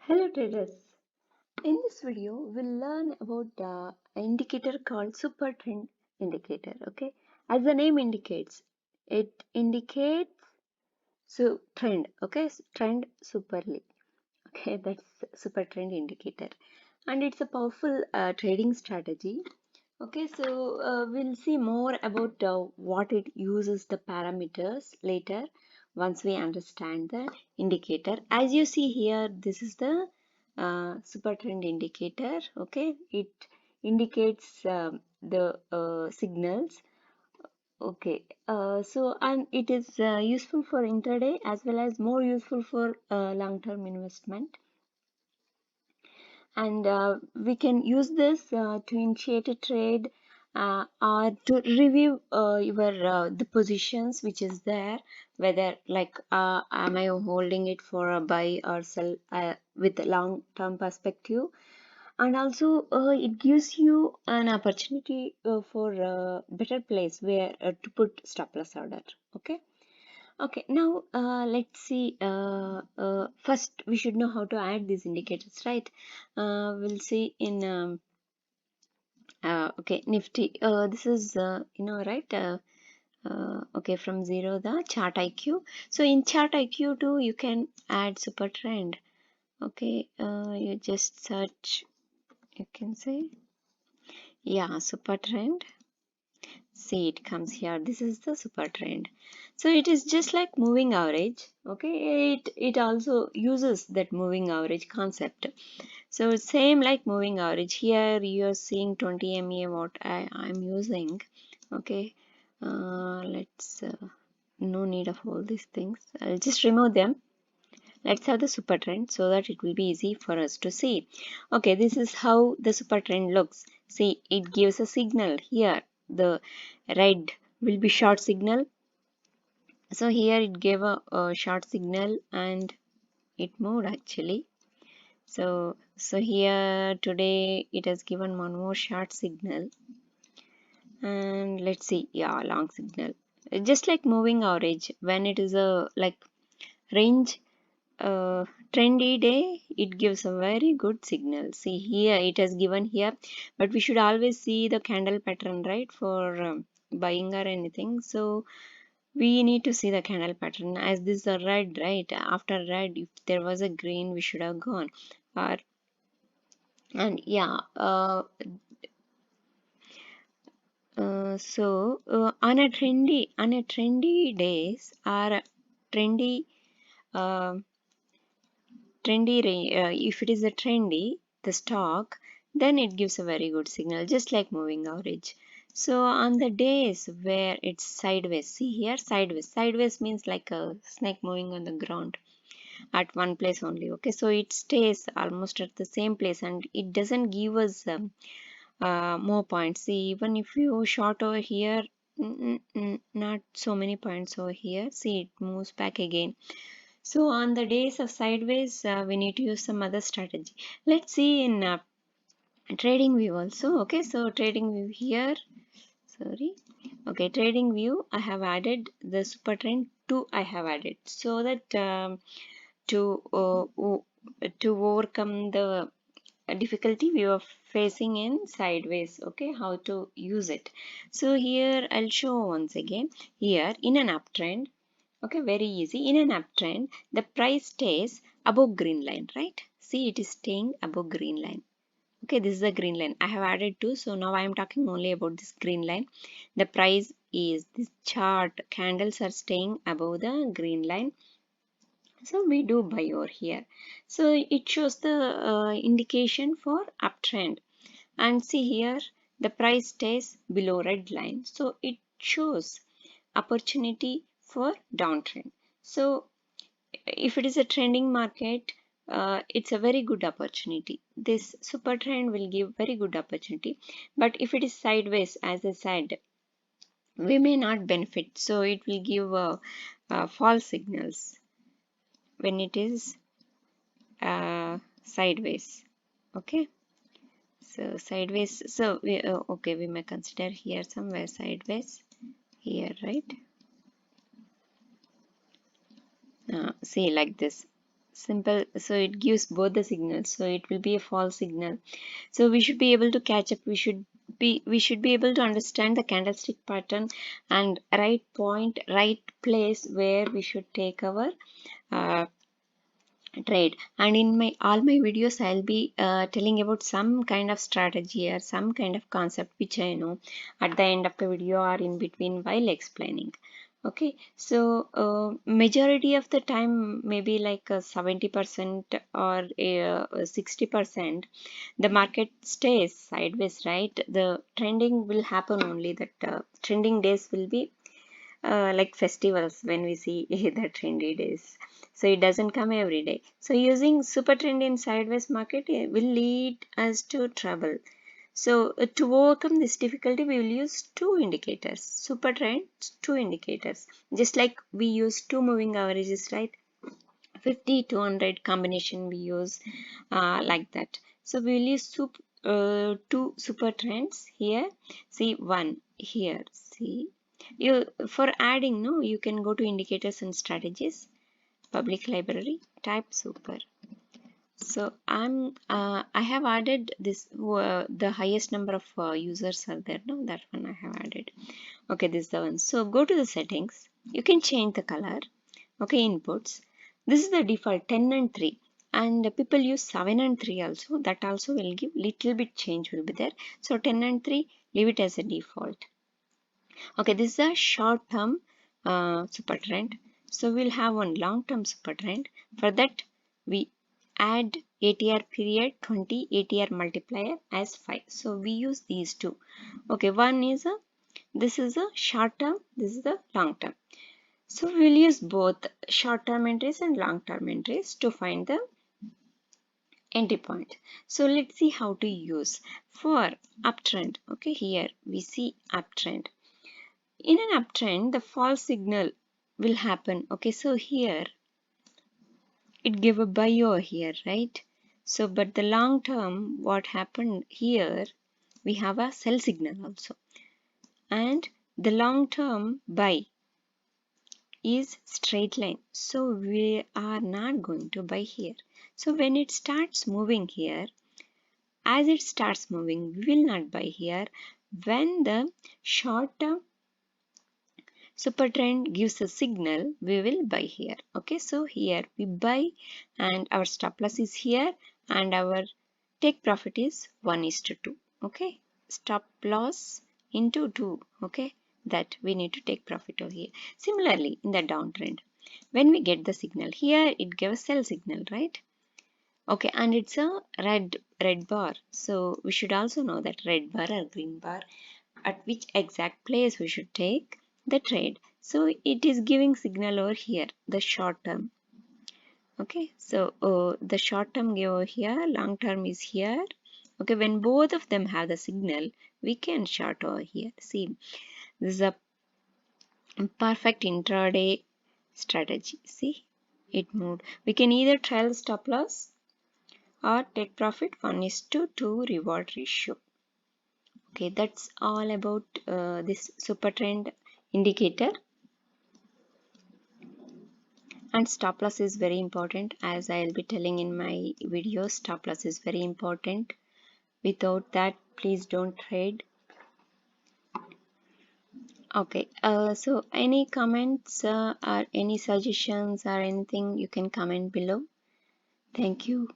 Hello traders. In this video, we'll learn about the indicator called super trend indicator. Okay, as the name indicates, it indicates trend. Okay, trend superly. Okay, that's super trend indicator, and it's a powerful trading strategy. Okay, so we'll see more about what it uses the parameters later once we understand the indicator. As you see here, this is the super trend indicator. Okay, it indicates the signals. Okay, and it is useful for intraday as well as more useful for long-term investment, and we can use this to initiate a trade or to review your the positions which is there, whether like am I holding it for a buy or sell with a long term perspective. And also it gives you an opportunity for a better place where to put stop loss order. Okay. Okay, now let's see. First, we should know how to add these indicators, right? We'll see in okay, Nifty. This is right. Okay, from zero the chart IQ. So in chart IQ too, you can add super trend. Okay, you just search. You can say super trend. See, it comes here. This is the super trend. So it is just like moving average. Okay, it also uses that moving average concept. So same like moving average. Here you are seeing 20 MA what I'm using. Okay, let's no need of all these things. I'll just remove them. Let's have the super trend so that it will be easy for us to see. Okay, this is how the super trend looks. See, it gives a signal here. The red will be short signal. So here it gave a short signal and it moved actually. So here today it has given one more short signal. And let's see, yeah, long signal. Just like moving average, when it is a like range trendy day, it gives a very good signal. See here it has given here, but we should always see the candle pattern, right, for buying or anything. So we need to see the candle pattern. As this is a red, right, after red if there was a green we should have gone. Or and yeah on a trendy days or trendy uh, if it is a trendy the stock, then it gives a very good signal, just like moving average. So on the days where it's sideways, see here, sideways means like a snake moving on the ground at one place only. Okay, so it stays almost at the same place and it doesn't give us more points. See, even if you short over here, not so many points over here. See, it moves back again. So on the days of sideways, we need to use some other strategy. Let's see in trading view also. Okay, so trading view here. Sorry. Okay, trading view. I have added the super trend 2. I have added so that to overcome the difficulty we were facing in sideways. Okay, how to use it. So here I'll show once again. Here in an uptrend. Okay, very easy. In an uptrend, the price stays above green line, right? See, it is staying above green line. Okay, this is the green line. I have added two, so now I am talking only about this green line. The price is this chart candles are staying above the green line. So we do buy over here. So it shows the indication for uptrend. And see here, the price stays below red line. So it shows opportunity for downtrend. So if it is a trending market, it's a very good opportunity. This super trend will give very good opportunity. But if it is sideways, as I said, we may not benefit. So it will give false signals when it is sideways. Okay. So sideways. So okay, we may consider here somewhere sideways. Here, right? See, like this. simple. So it gives both the signals, so it will be a false signal. So we should be able to catch up. We should be able to understand the candlestick pattern and right point, right place where we should take our uh, trade. And in my all my videos I'll be telling about some kind of strategy or some kind of concept which I know at the end of the video or in between while explaining. Okay, so majority of the time, maybe like 70% or 60%, the market stays sideways, right? The trending will happen only that trending days will be like festivals when we see the trendy days. So it doesn't come every day. So using super trend in sideways market will lead us to trouble. So to overcome this difficulty, we will use two indicators. Super trend, two indicators. Just like we use two moving averages, right? 50 200 combination we use like that. So we will use two super trends here. See one here. See, you for adding, no, you can go to indicators and strategies, public library, type super. So I have added this the highest number of users are there. No, that one I have added. Okay, this is the one. So go to the settings. You can change the color. Okay, inputs. This is the default 10 and 3. And people use 7 and 3 also. That also will give little bit change will be there. So 10 and 3, leave it as a default. Okay, this is a short term super trend. So we'll have one long term super trend. For that, we add ATR period 20, ATR multiplier as 5. So we use these two. Okay, one is a, this is a short term, this is the long term. So we'll use both short-term entries and long-term entries to find the entry point. So let's see how to use for uptrend. Okay, here we see uptrend. In an uptrend, the false signal will happen. Okay, so here it gave a buy over here, right? So, but the long term, what happened here, we have a sell signal also. And the long term buy is straight line, so we are not going to buy here. So when it starts moving here, as it starts moving, we will not buy here. When the short term super trend gives a signal, we will buy here. Okay, so here we buy and our stop loss is here and our take profit is 1:2. Okay, stop loss into 2. Okay, that we need to take profit over here. Similarly, in the downtrend, when we get the signal here, it gives sell signal, right? Okay, and it's a red bar. So we should also know that red bar or green bar, at which exact place we should take the trade. So it is giving signal over here, the short term. Okay, so the short term give over here, long term is here. Okay, when both of them have the signal, we can short over here. See, this is a perfect intraday strategy. See, it moved. We can either trail stop loss or take profit. 1:2 reward ratio. Okay, that's all about this super trend indicator. And stop loss is very important, as I'll be telling in my videos. Stop loss is very important. Without that, please don't trade. Okay, so any comments or any suggestions or anything, you can comment below. Thank you.